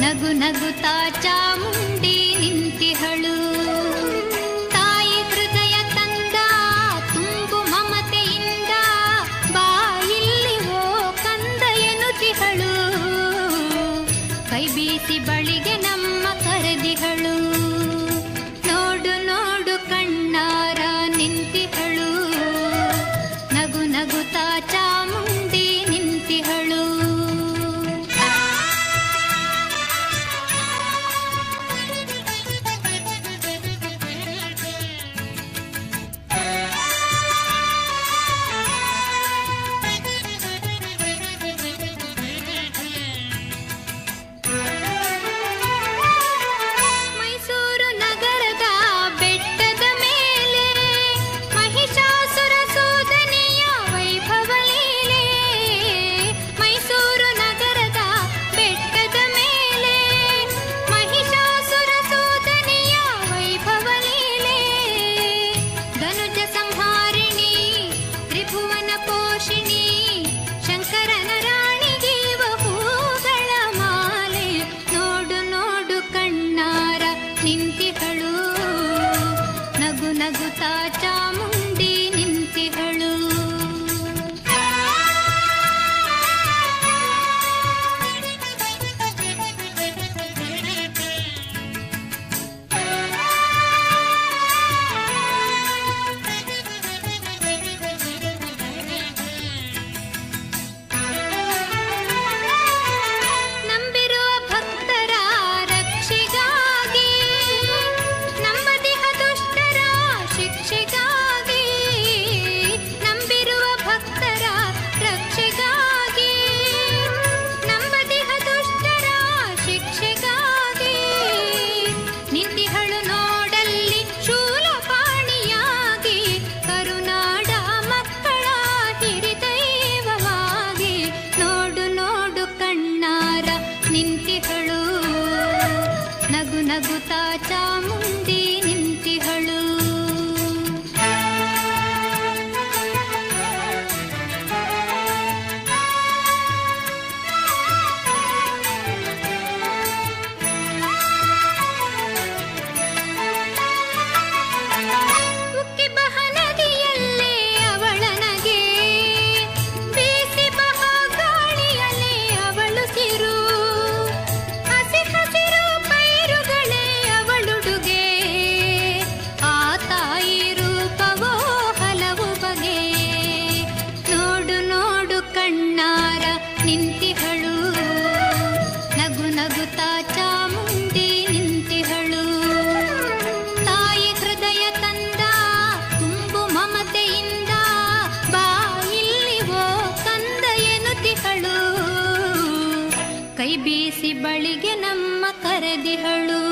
ನಗು ನಗುತ್ತಾ ಚಾಮುಂಡಿ ನಿಂತಿಹಳು. ತಾಯಿ ಹೃದಯ ತಂದ ತುಂಬು ಮಮತೆಯಿಂದ ಬಾ ಇಲ್ಲಿ ಓ ಕಂದ ಎನ್ನುತ್ತಿಹಳು. ಕೈ ಬೀಸಿ ಬಳಿಗೆ ನಮ್ಮ ಕರೆದಿಹಳು. ನೋಡು ನೋಡು ಕಣ್ಣಾರ ನಿಂತಿಹಳು. ನಗು ನಗುತ್ತಾ ಚಾಮುಂಡಿ ನಿಂತಿಹಳು. ನಗುತ್ತಾ ಚಾಮುಂಡಿ ನಿಂತಿಹಳು. ನಂಬಿರುವ ಭಕ್ತರ ರಕ್ಷೆಗಾಗಿ ನಂಬದಿಹ ದುಷ್ಟರ ಶಿಕ್ಷೆಗಾಗಿ. ನಂಬಿರುವ ಭಕ್ತರ ರಕ್ಷೆಗಾಗಿ ನಂಬದಿಹ ದುಷ್ಟರ ಶಿಕ್ಷೆಗಾಗಿ. ನಿಂತಿಹಳು ನೋಡಲ್ಲಿ ಶೂಲಪಾಣಿಯಾಗಿ ಕರುನಾಡ ಮಕ್ಕಳ ಹಿರಿದೈವವಾಗಿ. ನೋಡು ನೋಡು ಕಣ್ಣಾರ ನಿಂತಿಹಳು. ನಗು ನಗುತ್ತಾ ಚಾಮುಂಡಿ ನಿಂತಿಹಳು. ಉಕ್ಕಿ ಬಹ ನದಿಯಲ್ಲೇ ಅವಳನಗೆ ಬೀಸಿ ಬಹ ಗಾಳಿಯಲ್ಲೇ ಅವಳು ಸಿರು. ಹಸಿ ಹಸಿರು ಪೈರುಗಳೇ ಅವಳುಡುಗೆ. ಆ ತಾಯಿ ರೂಪವೋ ಹಲವು ಬಗೆ. ನೋಡು ನೋಡು ಕಣ್ಣಾರ ನಿಂತಿಹಳು. ನಗು ನಗುತ್ತಾ ಚಾಮುಂಡಿ ನಿಂತಿಹಳು. ತಾಯಿ ಹೃದಯ ತಂದ ತುಂಬು ಮಮತೆಯಿಂದ ಬಾ ಇಲ್ಲಿ ಓ ಕಂದ ಎನ್ನುತ್ತಿಹಳು. ಕೈ ಬೀಸಿ ಬಳಿಗೆ ನಮ್ಮ ಕರೆದಿಹಳು.